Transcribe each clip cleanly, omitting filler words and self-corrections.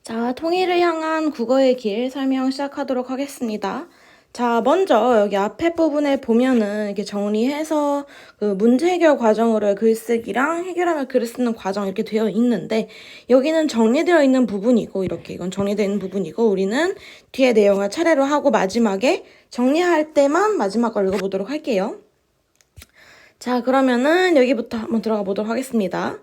자, 통일을 향한 국어의 길 설명 시작하도록 하겠습니다. 자, 먼저 여기 앞에 부분에 보면은 이렇게 정리해서 그 문제 해결 과정으로 글쓰기랑 해결하면 글을 쓰는 과정 이렇게 되어 있는데, 여기는 정리되어 있는 부분이고, 이렇게 이건 정리되어 있는 부분이고, 우리는 뒤에 내용을 차례로 하고 마지막에 정리할 때만 마지막 걸 읽어보도록 할게요. 자, 그러면은 여기부터 한번 들어가 보도록 하겠습니다.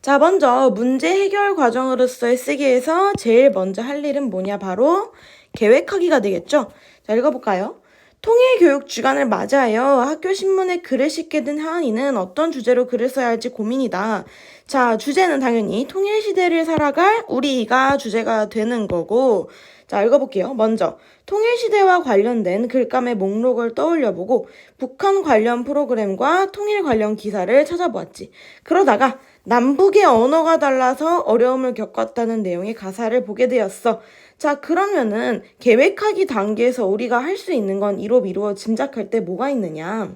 자, 먼저 문제 해결 과정으로서의 쓰기에서 제일 먼저 할 일은 뭐냐? 바로 계획하기가 되겠죠? 자, 읽어볼까요? 통일교육 주간을 맞이하여 학교 신문에 글을 싣게 된 하은이는 어떤 주제로 글을 써야 할지 고민이다. 자, 주제는 당연히 통일시대를 살아갈 우리가 주제가 되는 거고, 자, 읽어볼게요. 먼저 통일시대와 관련된 글감의 목록을 떠올려보고 북한 관련 프로그램과 통일 관련 기사를 찾아보았지. 그러다가 남북의 언어가 달라서 어려움을 겪었다는 내용의 가사를 보게 되었어. 자, 그러면은 계획하기 단계에서 우리가 할 수 있는 건 이로 미루어 짐작할 때 뭐가 있느냐?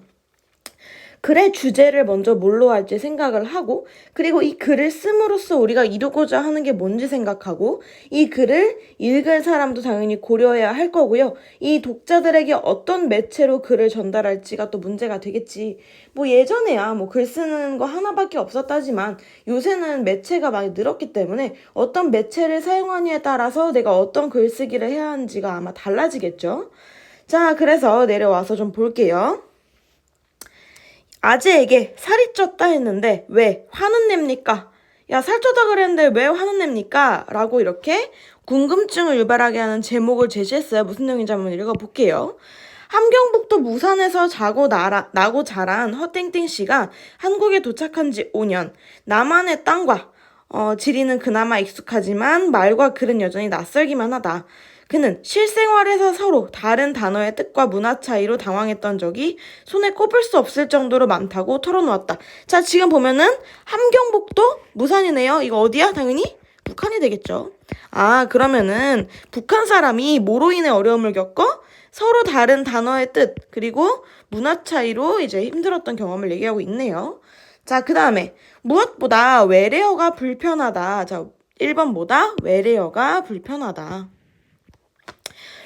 글의 주제를 먼저 뭘로 할지 생각을 하고, 그리고 이 글을 씀으로써 우리가 이루고자 하는 게 뭔지 생각하고, 이 글을 읽을 사람도 당연히 고려해야 할 거고요. 이 독자들에게 어떤 매체로 글을 전달할지가 또 문제가 되겠지. 뭐 예전에야 뭐 글 쓰는 거 하나밖에 없었다지만 요새는 매체가 많이 늘었기 때문에 어떤 매체를 사용하느냐에 따라서 내가 어떤 글쓰기를 해야 하는지가 아마 달라지겠죠. 자, 그래서 내려와서 좀 볼게요. 아재에게 살이 쪘다 했는데 왜 화는 냅니까? 야, 살쪄다 그랬는데 왜 화는 냅니까? 라고 이렇게 궁금증을 유발하게 하는 제목을 제시했어요. 무슨 내용인지 한번 읽어볼게요. 함경북도 무산에서 나고 자란 허땡땡 씨가 한국에 도착한 지 5년. 남한의 땅과 지리는 그나마 익숙하지만 말과 글은 여전히 낯설기만 하다. 그는 실생활에서 서로 다른 단어의 뜻과 문화 차이로 당황했던 적이 손에 꼽을 수 없을 정도로 많다고 털어놓았다. 자, 지금 보면은 함경북도 무산이네요. 이거 어디야? 당연히 북한이 되겠죠. 아, 그러면은 북한 사람이 뭐로 인해 어려움을 겪어? 서로 다른 단어의 뜻, 그리고 문화 차이로 이제 힘들었던 경험을 얘기하고 있네요. 자, 그 다음에 무엇보다 외래어가 불편하다. 자, 1번보다 외래어가 불편하다.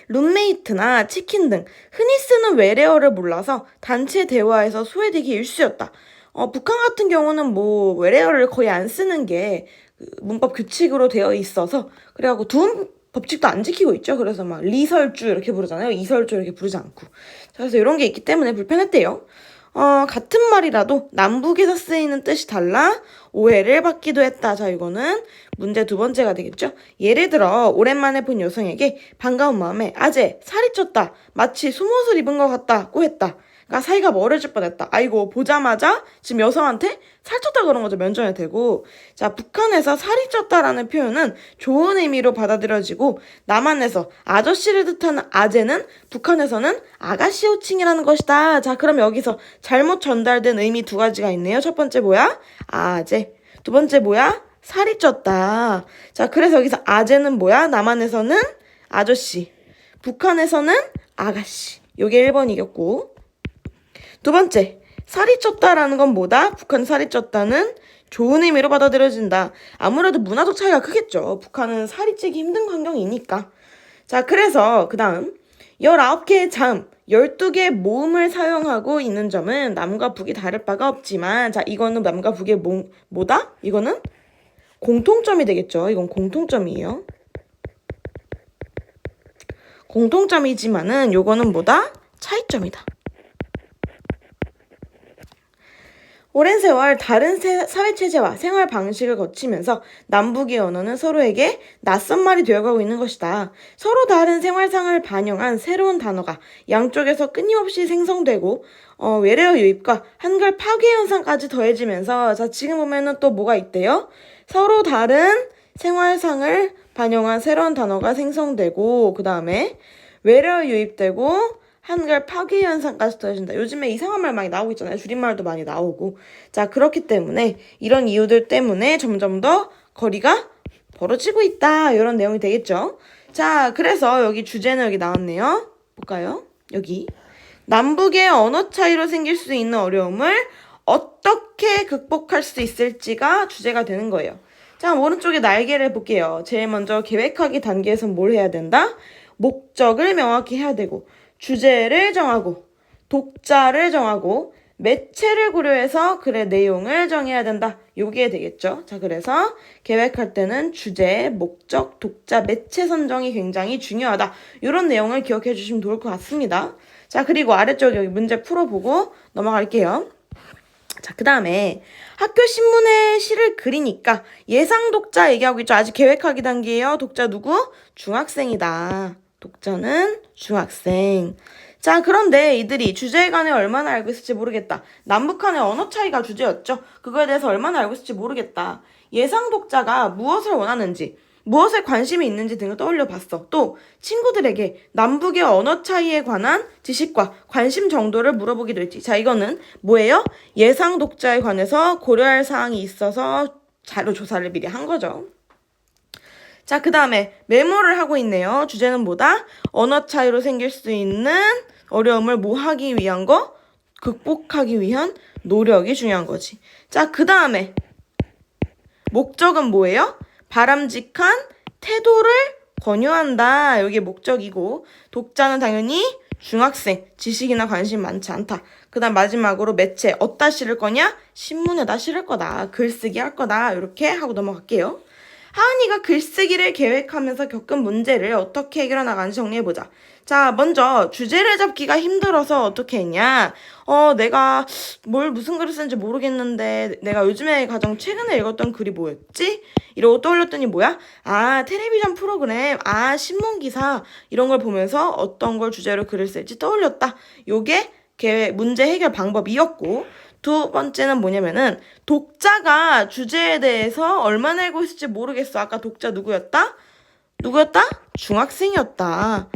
룸메이트나 치킨 등 흔히 쓰는 외래어를 몰라서 단체 대화에서 소외되기 일쑤였다. 북한 같은 경우는 뭐 외래어를 거의 안 쓰는 게 그 문법 규칙으로 되어 있어서 그래갖고 두음 법칙도 안 지키고 있죠. 그래서 막 리설주 이렇게 부르잖아요. 이설주 이렇게 부르지 않고. 그래서 이런 게 있기 때문에 불편했대요. 같은 말이라도 남북에서 쓰이는 뜻이 달라 오해를 받기도 했다. 자, 이거는 문제 두 번째가 되겠죠. 예를 들어 오랜만에 본 여성에게 반가운 마음에 아재 살이 쪘다. 마치 속옷을 입은 것 같다고 했다. 그러니까 사이가 멀어질 뻔했다. 아이고 보자마자 지금 여성한테 살쪘다 그런 거죠. 면전에 대고. 자, 북한에서 살이 쪘다라는 표현은 좋은 의미로 받아들여지고 남한에서 아저씨를 뜻하는 아재는 북한에서는 아가씨 호칭이라는 것이다. 자, 그럼 여기서 잘못 전달된 의미 두 가지가 있네요. 첫 번째 뭐야? 아재. 두 번째 뭐야? 살이 쪘다. 자, 그래서 여기서 아재는 뭐야? 남한에서는 아저씨. 북한에서는 아가씨. 요게 1번이겠고. 두 번째, 살이 쪘다라는 건 뭐다? 북한 살이 쪘다는 좋은 의미로 받아들여진다. 아무래도 문화적 차이가 크겠죠. 북한은 살이 찌기 힘든 환경이니까. 자, 그래서 그 다음 19개의 자음, 12개의 모음을 사용하고 있는 점은 남과 북이 다를 바가 없지만 자, 이거는 남과 북의 뭐다? 이거는 공통점이 되겠죠. 이건 공통점이에요. 공통점이지만은 요거는 뭐다? 차이점이다. 오랜 세월 다른 사회체제와 생활 방식을 거치면서 남북의 언어는 서로에게 낯선 말이 되어가고 있는 것이다. 서로 다른 생활상을 반영한 새로운 단어가 양쪽에서 끊임없이 생성되고 외래어 유입과 한글 파괴 현상까지 더해지면서 자, 지금 보면은 또 뭐가 있대요? 서로 다른 생활상을 반영한 새로운 단어가 생성되고 그 다음에 외래어 유입되고 한글 파괴 현상까지 더해진다. 요즘에 이상한 말 많이 나오고 있잖아요. 줄임말도 많이 나오고. 자, 그렇기 때문에 이런 이유들 때문에 점점 더 거리가 벌어지고 있다. 이런 내용이 되겠죠. 자, 그래서 여기 주제는 여기 나왔네요. 볼까요? 여기. 남북의 언어 차이로 생길 수 있는 어려움을 어떻게 극복할 수 있을지가 주제가 되는 거예요. 자, 오른쪽에 날개를 볼게요. 제일 먼저 계획하기 단계에서 뭘 해야 된다? 목적을 명확히 해야 되고, 주제를 정하고, 독자를 정하고, 매체를 고려해서 글의 내용을 정해야 된다. 요게 되겠죠. 자, 그래서 계획할 때는 주제, 목적, 독자, 매체 선정이 굉장히 중요하다. 이런 내용을 기억해 주시면 좋을 것 같습니다. 자, 그리고 아래쪽 여기 문제 풀어보고 넘어갈게요. 자, 그 다음에 학교 신문에 시를 그리니까 예상 독자 얘기하고 있죠. 아직 계획하기 단계예요. 독자 누구? 중학생이다. 독자는 중학생. 자, 그런데 이들이 주제에 관해 얼마나 알고 있을지 모르겠다. 남북한의 언어 차이가 주제였죠. 그거에 대해서 얼마나 알고 있을지 모르겠다. 예상 독자가 무엇을 원하는지, 무엇에 관심이 있는지 등을 떠올려 봤어. 또 친구들에게 남북의 언어 차이에 관한 지식과 관심 정도를 물어보기도 했지. 자, 이거는 뭐예요? 예상 독자에 관해서 고려할 사항이 있어서 자료 조사를 미리 한 거죠. 자, 그 다음에 메모를 하고 있네요. 주제는 뭐다? 언어 차이로 생길 수 있는 어려움을 뭐 하기 위한 거? 극복하기 위한 노력이 중요한 거지. 자, 그 다음에 목적은 뭐예요? 바람직한 태도를 권유한다. 여기 목적이고, 독자는 당연히 중학생, 지식이나 관심 많지 않다. 그 다음 마지막으로 매체, 어디다 실을 거냐? 신문에다 실을 거다. 글쓰기 할 거다. 이렇게 하고 넘어갈게요. 하은이가 글쓰기를 계획하면서 겪은 문제를 어떻게 해결해 나가는지 정리해보자. 자, 먼저 주제를 잡기가 힘들어서 어떻게 했냐? 내가 무슨 글을 쓰는지 모르겠는데 내가 요즘에 가장 최근에 읽었던 글이 뭐였지? 이러고 떠올렸더니 뭐야? 아, 텔레비전 프로그램, 신문기사 이런 걸 보면서 어떤 걸 주제로 글을 쓸지 떠올렸다. 요게 문제 해결 방법이었고, 두 번째는 뭐냐면은 독자가 주제에 대해서 얼마나 알고 있을지 모르겠어. 아까 독자 누구였다? 중학생이었다.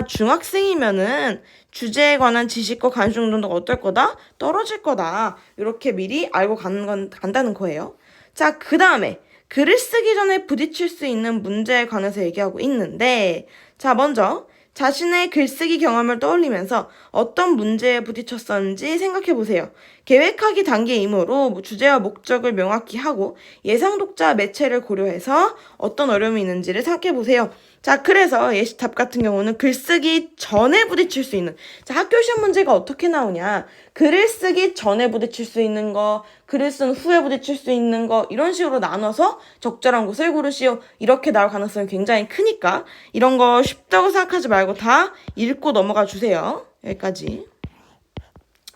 중학생이면은 주제에 관한 지식과 관심 정도가 어떨 거다? 떨어질 거다. 이렇게 미리 알고 간다는 거예요. 자, 그 다음에 글을 쓰기 전에 부딪힐 수 있는 문제에 관해서 얘기하고 있는데, 자, 먼저 자신의 글쓰기 경험을 떠올리면서 어떤 문제에 부딪혔었는지 생각해보세요. 계획하기 단계이므로 주제와 목적을 명확히 하고 예상 독자 매체를 고려해서 어떤 어려움이 있는지를 생각해보세요. 자, 그래서 예시답 같은 경우는 글쓰기 전에 부딪힐 수 있는, 자, 학교 시험 문제가 어떻게 나오냐? 글을 쓰기 전에 부딪힐 수 있는 거, 글을 쓴 후에 부딪힐 수 있는 거, 이런 식으로 나눠서 적절한 곳을 고르시오. 이렇게 나올 가능성이 굉장히 크니까 이런 거 쉽다고 생각하지 말고 다 읽고 넘어가 주세요. 여기까지.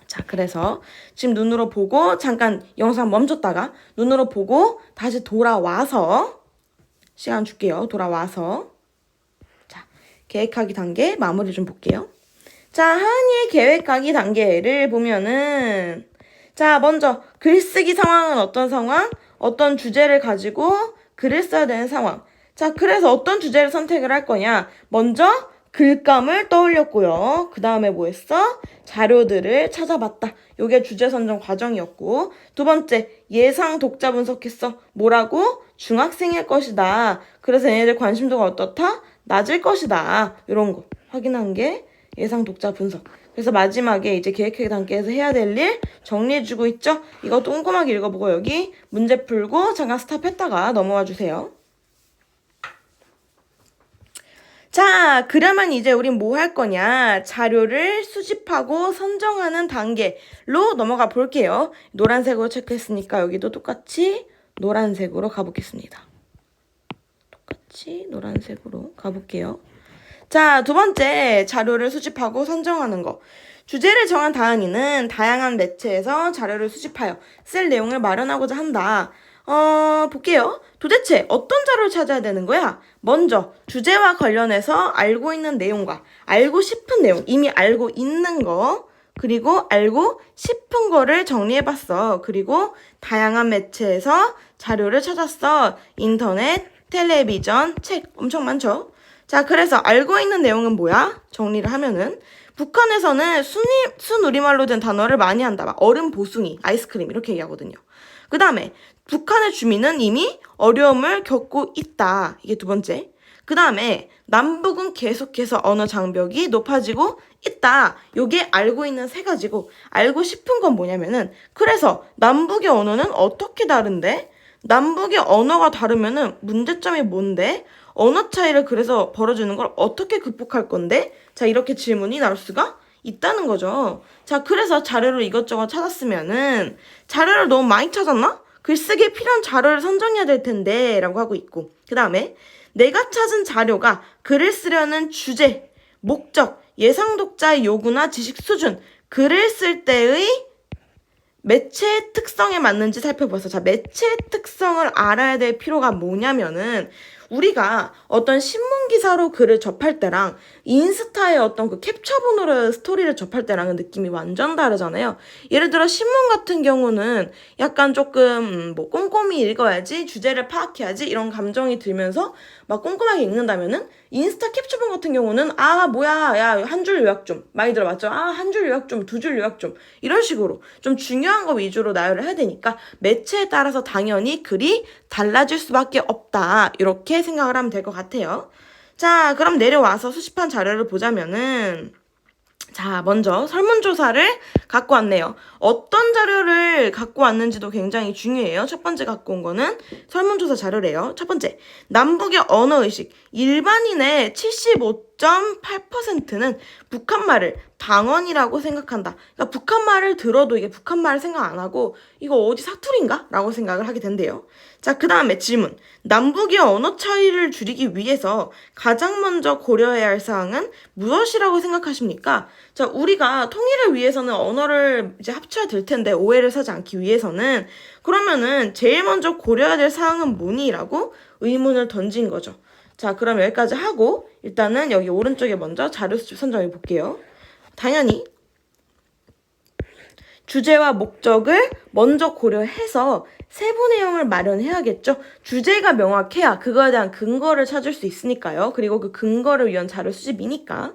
자, 그래서 지금 눈으로 보고 잠깐 영상 멈췄다가 눈으로 보고 다시 돌아와서 시간 줄게요. 돌아와서 자, 계획하기 단계 마무리 좀 볼게요. 자, 하은이의 계획하기 단계를 보면은, 자, 먼저 글쓰기 상황은 어떤 상황? 어떤 주제를 가지고 글을 써야 되는 상황. 자, 그래서 어떤 주제를 선택을 할 거냐? 먼저 글감을 떠올렸고요. 그 다음에 뭐 했어? 자료들을 찾아봤다. 요게 주제 선정 과정이었고, 두 번째, 예상 독자 분석했어. 뭐라고? 중학생일 것이다. 그래서 얘네들 관심도가 어떻다? 낮을 것이다. 이런 거 확인한 게 예상 독자 분석. 그래서 마지막에 이제 계획하기 단계에서 해야 될 일 정리해주고 있죠? 이거 꼼꼼하게 읽어보고 여기 문제 풀고 잠깐 스탑했다가 넘어와 주세요. 자, 그러면 이제 우린 뭐 할 거냐? 자료를 수집하고 선정하는 단계로 넘어가 볼게요. 노란색으로 체크했으니까 여기도 똑같이 노란색으로 가보겠습니다. 똑같이 노란색으로 가볼게요. 자, 두 번째, 자료를 수집하고 선정하는 거. 주제를 정한 다은이는 다양한 매체에서 자료를 수집하여 쓸 내용을 마련하고자 한다. 볼게요. 도대체 어떤 자료를 찾아야 되는 거야? 먼저 주제와 관련해서 알고 있는 내용과 알고 싶은 내용, 이미 알고 있는 거, 그리고 알고 싶은 거를 정리해봤어. 그리고 다양한 매체에서 자료를 찾았어. 인터넷, 텔레비전, 책 엄청 많죠? 자, 그래서 알고 있는 내용은 뭐야? 정리를 하면은 북한에서는 순우리말로 된 단어를 많이 한다. 막 얼음 보숭이, 아이스크림 이렇게 얘기하거든요. 그 다음에 북한의 주민은 이미 어려움을 겪고 있다. 이게 두 번째. 그 다음에 남북은 계속해서 언어 장벽이 높아지고 있다. 요게 알고 있는 세 가지고, 알고 싶은 건 뭐냐면은, 그래서 남북의 언어는 어떻게 다른데? 남북의 언어가 다르면은 문제점이 뭔데? 언어 차이를 그래서 벌어지는 걸 어떻게 극복할 건데? 자, 이렇게 질문이 나올 수가 있다는 거죠. 자, 그래서 자료를 이것저것 찾았으면은 자료를 너무 많이 찾았나? 글쓰기에 필요한 자료를 선정해야 될 텐데 라고 하고 있고, 그 다음에 내가 찾은 자료가 글을 쓰려는 주제, 목적, 예상 독자의 요구나 지식 수준, 글을 쓸 때의 매체의 특성에 맞는지 살펴보았어. 자, 매체의 특성을 알아야 될 필요가 뭐냐면은 우리가 어떤 신문 기사로 글을 접할 때랑 인스타에 어떤 그 캡처본으로 스토리를 접할 때랑은 느낌이 완전 다르잖아요. 예를 들어 신문 같은 경우는 약간 조금 뭐 꼼꼼히 읽어야지, 주제를 파악해야지 이런 감정이 들면서 막 꼼꼼하게 읽는다면은 인스타 캡처본 같은 경우는 아 뭐야 야 한 줄 요약 좀 많이 들어봤죠? 아 한 줄 요약 좀, 두 줄 요약 좀 이런 식으로 좀 중요한 거 위주로 나열을 해야 되니까 매체에 따라서 당연히 글이 달라질 수밖에 없다 이렇게 생각을 하면 될 것 같아요. 자, 그럼 내려와서 수집한 자료를 보자면은 자, 먼저 설문조사를 갖고 왔네요. 어떤 자료를 갖고 왔는지도 굉장히 중요해요. 첫 번째 갖고 온 거는 설문조사 자료래요. 첫 번째, 남북의 언어의식. 일반인의 75.8%는 북한말을 방언이라고 생각한다. 그러니까 북한말을 들어도 이게 북한말을 생각 안 하고 이거 어디 사투리인가? 라고 생각을 하게 된대요. 자, 그 다음에 질문. 남북의 언어 차이를 줄이기 위해서 가장 먼저 고려해야 할 사항은 무엇이라고 생각하십니까? 자, 우리가 통일을 위해서는 언어를 이제 합쳐야 될 텐데 오해를 사지 않기 위해서는 그러면은 제일 먼저 고려해야 될 사항은 뭐니? 라고 의문을 던진 거죠. 자, 그럼 여기까지 하고 일단은 여기 오른쪽에 먼저 자료 수집 선정해 볼게요. 당연히 주제와 목적을 먼저 고려해서 세부 내용을 마련해야겠죠. 주제가 명확해야 그거에 대한 근거를 찾을 수 있으니까요. 그리고 그 근거를 위한 자료 수집이니까.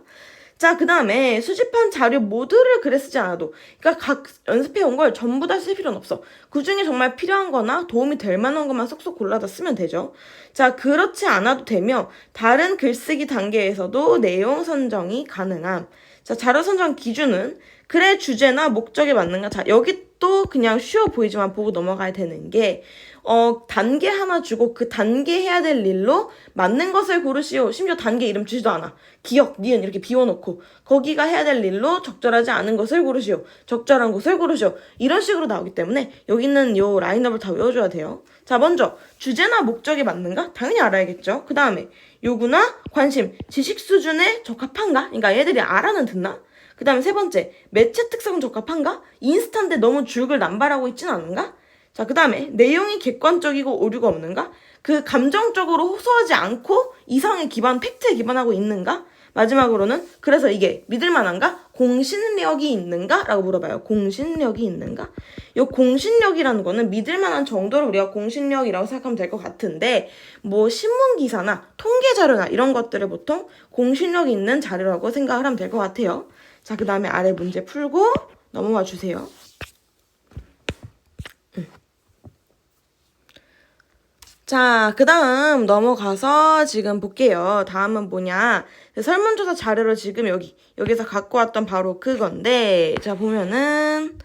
자, 그 다음에 수집한 자료 모두를 글에 쓰지 않아도, 그러니까 각 연습해온 걸 전부 다 쓸 필요는 없어. 그 중에 정말 필요한 거나 도움이 될 만한 것만 쏙쏙 골라다 쓰면 되죠. 자, 그렇지 않아도 되며 다른 글쓰기 단계에서도 내용 선정이 가능함. 자, 자료 선정 기준은 글의 주제나 목적에 맞는가. 자, 여기 또 그냥 쉬워 보이지만 보고 넘어가야 되는 게 단계 하나 주고 그 단계 해야 될 일로 맞는 것을 고르시오. 심지어 단계 이름 주지도 않아. 기억, 니은 이렇게 비워놓고 거기가 해야 될 일로 적절하지 않은 것을 고르시오. 적절한 것을 고르시오. 이런 식으로 나오기 때문에 여기 있는 요 라인업을 다 외워줘야 돼요. 자, 먼저 주제나 목적에 맞는가? 당연히 알아야겠죠. 그 다음에 요구나 관심, 지식 수준에 적합한가? 그러니까 얘들이 알아는 듣나? 그 다음에 세 번째, 매체 특성은 적합한가? 인스타인데 너무 줄글 남발하고 있진 않은가? 자, 그 다음에 내용이 객관적이고 오류가 없는가? 그 감정적으로 호소하지 않고 이성에 기반, 팩트에 기반하고 있는가? 마지막으로는 그래서 이게 믿을만한가? 공신력이 있는가? 라고 물어봐요. 공신력이 있는가? 이 공신력이라는 거는 믿을만한 정도를 우리가 공신력이라고 생각하면 될 것 같은데 뭐 신문기사나 통계자료나 이런 것들을 보통 공신력 있는 자료라고 생각을 하면 될 것 같아요. 자, 그 다음에 아래 문제 풀고 넘어와 주세요. 자, 그 다음 넘어가서 지금 볼게요. 다음은 뭐냐. 설문조사 자료를 지금 여기서 갖고 왔던 바로 그건데, 자, 보면은,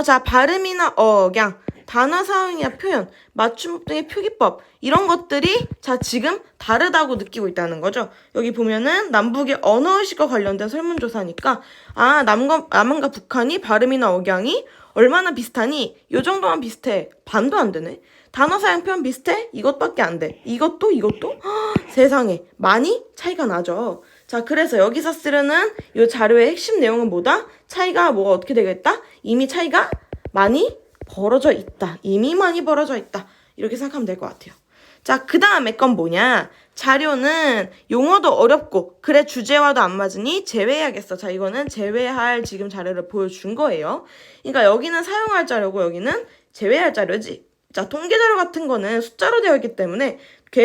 자, 발음이나 억양, 단어 사용이나 표현, 맞춤법 등의 표기법, 이런 것들이, 자, 지금 다르다고 느끼고 있다는 거죠. 여기 보면은 남북의 언어의식과 관련된 설문조사니까, 아, 남한과 북한이 발음이나 억양이 얼마나 비슷하니? 요 정도만 비슷해. 반도 안 되네. 단어 사용 표현 비슷해? 이것밖에 안 돼. 이것도? 세상에. 많이 차이가 나죠. 자, 그래서 여기서 쓰려는 이 자료의 핵심 내용은 뭐다? 차이가 뭐가 어떻게 되겠다? 이미 차이가 많이 벌어져 있다. 이미 많이 벌어져 있다. 이렇게 생각하면 될 것 같아요. 자, 그 다음에 건 뭐냐? 자료는 용어도 어렵고 그래 주제와도 안 맞으니 제외해야겠어. 자, 이거는 제외할 지금 자료를 보여준 거예요. 그러니까 여기는 사용할 자료고 여기는 제외할 자료지. 자, 통계자료 같은 거는 숫자로 되어 있기 때문에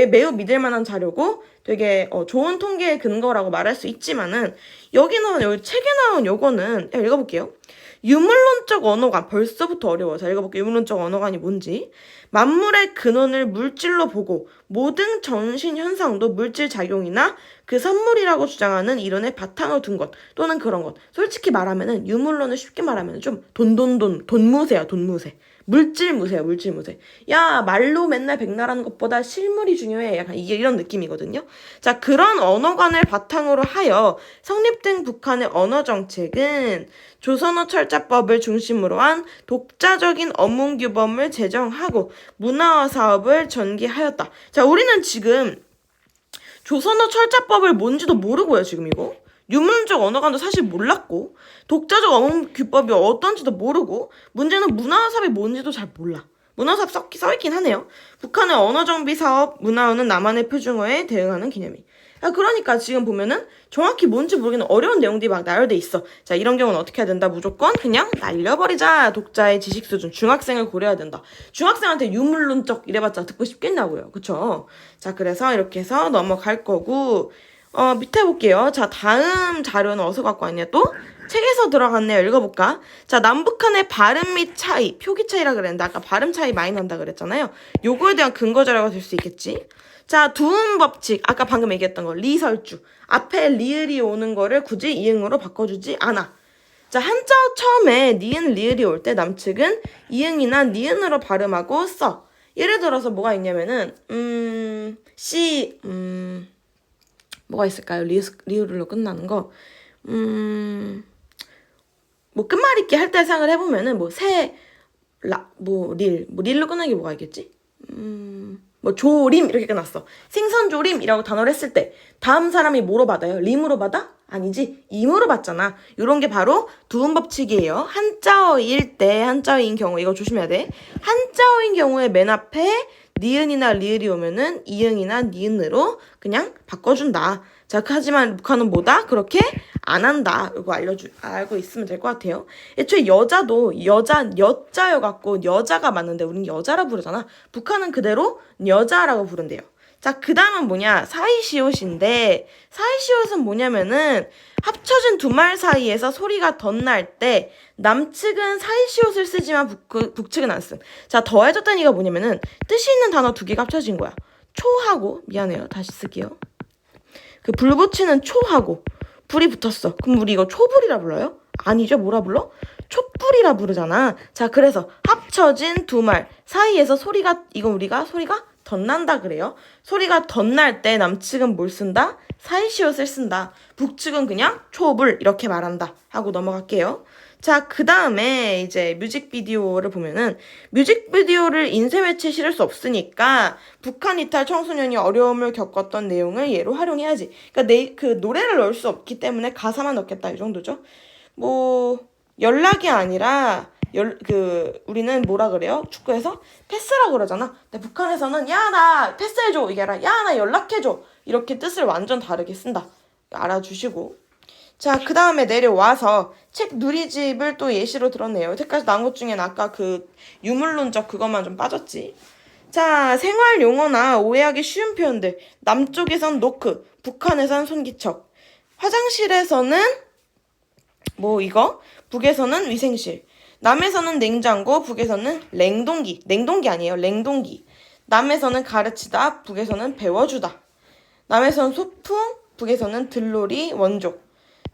매우 믿을 만한 자료고 되게 좋은 통계의 근거라고 말할 수 있지만은 여기 책에 나온 요거는 읽어볼게요. 유물론적 언어관 벌써부터 어려워. 자, 읽어볼게요. 유물론적 언어관이 뭔지. 만물의 근원을 물질로 보고 모든 정신 현상도 물질 작용이나 그 선물이라고 주장하는 이론의 바탕을 둔 것 또는 그런 것. 솔직히 말하면은 유물론을 쉽게 말하면 좀 돈무새야, 돈무새. 물질무새야, 물질무새. 야, 말로 맨날 백날하는 것보다 실물이 중요해. 약간 이게 이런 느낌이거든요. 자, 그런 언어관을 바탕으로 하여 성립된 북한의 언어 정책은 조선어 철자법을 중심으로 한 독자적인 어문규범을 제정하고 문화화 사업을 전개하였다. 자, 우리는 지금 조선어 철자법을 뭔지도 모르고요, 지금 이거. 유문적 언어관도 사실 몰랐고, 독자적 어문규법이 어떤지도 모르고, 문제는 문화사업이 뭔지도 잘 몰라. 문화사업 써있긴 하네요. 북한의 언어정비 사업, 문화어는 남한의 표준어에 대응하는 기념일. 그러니까 지금 보면은 정확히 뭔지 모르겠는 어려운 내용들이 막 나열돼 있어. 자, 이런 경우는 어떻게 해야 된다? 무조건 그냥 날려버리자. 독자의 지식 수준. 중학생을 고려해야 된다. 중학생한테 유물론적 이래봤자 듣고 싶겠냐고요. 그쵸? 자, 그래서 이렇게 해서 넘어갈 거고, 밑에 볼게요. 자, 다음 자료는 어디서 갖고 왔냐 또? 책에서 들어갔네요. 읽어볼까? 자, 남북한의 발음 및 차이, 표기 차이라 그랬는데 아까 발음 차이 많이 난다 그랬잖아요. 요거에 대한 근거 자료가 될 수 있겠지? 자, 두음 법칙, 아까 방금 얘기했던 거, 리설주. 앞에 리을이 오는 거를 굳이 이응으로 바꿔주지 않아. 자, 한자 처음에 니은, 리을이 올 때 남측은 이응이나 니은으로 발음하고 써. 예를 들어서 뭐가 있냐면은, 뭐가 있을까요? 리을로 끝나는 거. 뭐 끝말잇기 할 때 생각을 해보면은 릴로 끝나는 게 뭐가 있겠지? 조림 이렇게 끝났어. 생선조림이라고 단어를 했을 때 다음 사람이 뭐로 받아요? 림으로 받아? 아니지, 임으로 받잖아. 이런 게 바로 두음 법칙이에요. 한자어일 때, 한자어인 경우 이거 조심해야 돼. 한자어인 경우에 맨 앞에 니은이나 리을이 오면은 이응이나 니은으로 그냥 바꿔준다. 자, 하지만 북한은 뭐다? 그렇게 안 한다. 이거 알고 있으면 될 것 같아요. 애초에 여자도 여자여갖고 여자가 맞는데 우린 여자라 부르잖아. 북한은 그대로 여자라고 부른대요. 자, 그 다음은 뭐냐? 사이시옷인데, 사이시옷은 뭐냐면은 합쳐진 두 말 사이에서 소리가 덧날 때 남측은 사이시옷을 쓰지만 북측은 안 쓴. 자, 더해졌다는 얘기가 뭐냐면은 뜻이 있는 단어 두 개가 합쳐진 거야. 초하고, 미안해요. 다시 쓸게요. 그 불 붙이는 초하고 불이 붙었어. 그럼 우리 이거 초불이라 불러요? 아니죠. 뭐라 불러? 촛불이라 부르잖아. 자, 그래서 합쳐진 두 말 사이에서 소리가 덧난다 그래요. 소리가 덧날 때 남측은 뭘 쓴다? 사이시옷을 쓴다. 북측은 그냥 초불 이렇게 말한다 하고 넘어갈게요. 자, 그 다음에 이제 뮤직비디오를 보면은 뮤직비디오를 인쇄매체에 실을 수 없으니까 북한 이탈 청소년이 어려움을 겪었던 내용을 예로 활용해야지. 그러니까 그 노래를 넣을 수 없기 때문에 가사만 넣겠다 이 정도죠. 연락이 아니라 우리는 뭐라 그래요? 축구에서 패스라고 그러잖아. 근데 북한에서는 야, 나 패스해줘 이게 아니라 야, 나 연락해줘 이렇게 뜻을 완전 다르게 쓴다. 알아주시고. 자, 그 다음에 내려와서 책 누리집을 또 예시로 들었네요. 여태까지 나온 것 중엔 아까 그 유물론적 그것만 좀 빠졌지. 자, 생활 용어나 오해하기 쉬운 표현들. 남쪽에선 노크, 북한에선 손기척. 화장실에서는 북에서는 위생실. 남에서는 냉장고, 북에서는 냉동기 아니에요. 냉동기. 남에서는 가르치다, 북에서는 배워주다. 남에서는 소품, 북에서는 들놀이, 원족.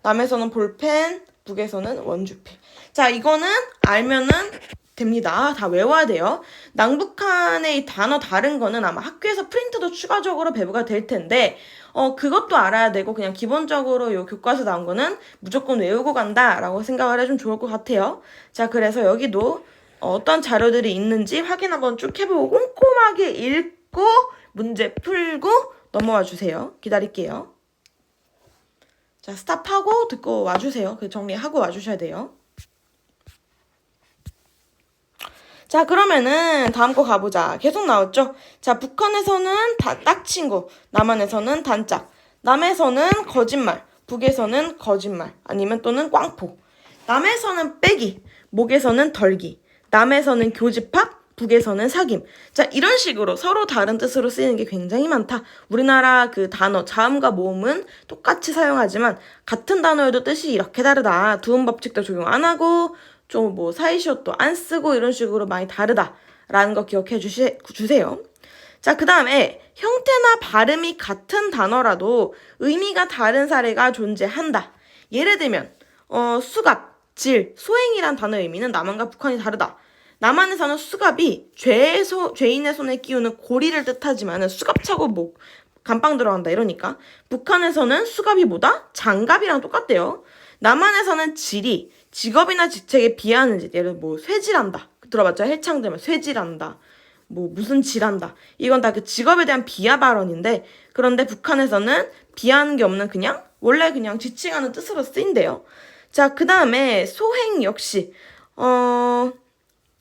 남에서는 볼펜, 북에서는 원주필. 자, 이거는 알면은 됩니다. 다 외워야 돼요. 남북한의 이 단어 다른 거는 아마 학교에서 프린트도 추가적으로 배부가 될 텐데 그것도 알아야 되고 그냥 기본적으로 요 교과서 나온 거는 무조건 외우고 간다라고 생각을 해주면 좋을 것 같아요. 자, 그래서 여기도 어떤 자료들이 있는지 확인 한번 쭉 해보고 꼼꼼하게 읽고 문제 풀고 넘어와 주세요. 기다릴게요. 자, 스탑하고 듣고 와주세요. 정리하고 와주셔야 돼요. 자, 그러면은 다음 거 가보자. 계속 나왔죠? 자, 북한에서는 딱친구, 남한에서는 단짝, 남에서는 거짓말, 북에서는 거짓말, 아니면 또는 꽝포. 남에서는 빼기, 목에서는 덜기, 남에서는 교집합, 북에서는 사귐. 자, 이런 식으로 서로 다른 뜻으로 쓰이는 게 굉장히 많다. 우리나라 그 단어, 자음과 모음은 똑같이 사용하지만 같은 단어여도 뜻이 이렇게 다르다. 두음 법칙도 적용 안 하고 좀 사이시옷도 안 쓰고 이런 식으로 많이 다르다라는 거 기억해 주세요. 자, 그 다음에 형태나 발음이 같은 단어라도 의미가 다른 사례가 존재한다. 예를 들면 수갑, 질, 소행이란 단어의 의미는 남한과 북한이 다르다. 남한에서는 수갑이 죄인의 손에 끼우는 고리를 뜻하지만 수갑 차고 뭐 감방 들어간다 이러니까 북한에서는 수갑이 뭐다? 장갑이랑 똑같대요. 남한에서는 지리, 직업이나 직책에 비하하는 짓, 예를 들어 뭐 쇠질한다. 들어봤죠? 해창되면 쇠질한다. 뭐 무슨 질한다. 이건 다 그 직업에 대한 비하 발언인데 그런데 북한에서는 비하하는 게 없는 그냥 원래 그냥 지칭하는 뜻으로 쓰인대요. 자, 그 다음에 소행 역시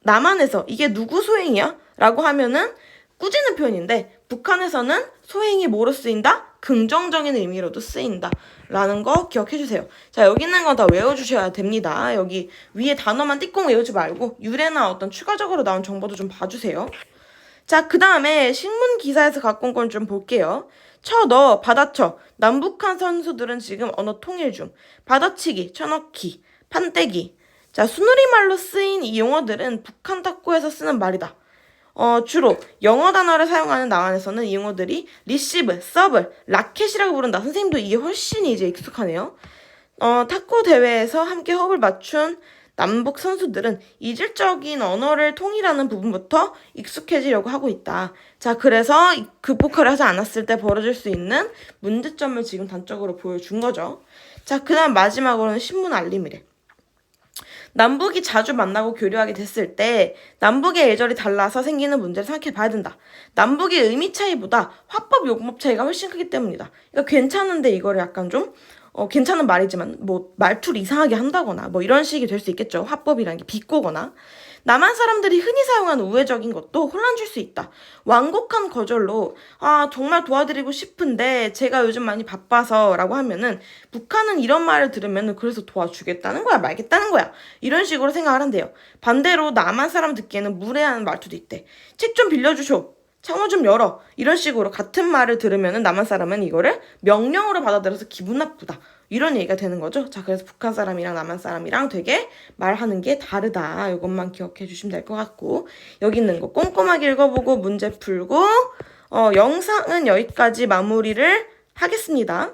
남한에서 이게 누구 소행이야? 라고 하면은 꾸짖는 표현인데 북한에서는 소행이 뭐로 쓰인다? 긍정적인 의미로도 쓰인다. 라는 거 기억해주세요. 자, 여기 있는 건 다 외워주셔야 됩니다. 여기 위에 단어만 띠꽁 외우지 말고 유래나 어떤 추가적으로 나온 정보도 좀 봐주세요. 자, 그 다음에 신문 기사에서 갖고 온 건 좀 볼게요. 쳐넣어, 받아쳐. 남북한 선수들은 지금 언어 통일 중. 받아치기, 쳐넣기, 판때기. 자, 순우리말로 쓰인 이 용어들은 북한 탁구에서 쓰는 말이다. 주로 영어 단어를 사용하는 남한에서는 이 용어들이 리시브, 서브, 라켓이라고 부른다. 선생님도 이게 훨씬 이제 익숙하네요. 탁구 대회에서 함께 호흡을 맞춘 남북 선수들은 이질적인 언어를 통일하는 부분부터 익숙해지려고 하고 있다. 자, 그래서 극복하려 하지 않았을 때 벌어질 수 있는 문제점을 지금 단적으로 보여준 거죠. 자, 그 다음 마지막으로는 신문 알림이래. 남북이 자주 만나고 교류하게 됐을 때 남북의 예절이 달라서 생기는 문제를 생각해 봐야 된다. 남북의 의미 차이보다 화법 용법 차이가 훨씬 크기 때문이다. 그러니까 괜찮은데 이거를 약간 좀 괜찮은 말이지만 뭐 말투를 이상하게 한다거나 뭐 이런 식이 될 수 있겠죠. 화법이라는 게 비꼬거나. 남한 사람들이 흔히 사용하는 우회적인 것도 혼란 줄 수 있다. 완곡한 거절로 정말 도와드리고 싶은데 제가 요즘 많이 바빠서 라고 하면은 북한은 이런 말을 들으면 그래서 도와주겠다는 거야 말겠다는 거야 이런 식으로 생각을 한대요. 반대로 남한 사람 듣기에는 무례한 말투도 있대. 책 좀 빌려주쇼. 창호 좀 열어. 이런 식으로 같은 말을 들으면 남한 사람은 이거를 명령으로 받아들여서 기분 나쁘다. 이런 얘기가 되는 거죠. 자, 그래서 북한 사람이랑 남한 사람이랑 되게 말하는 게 다르다. 이것만 기억해 주시면 될 것 같고 여기 있는 거 꼼꼼하게 읽어보고 문제 풀고 영상은 여기까지 마무리를 하겠습니다.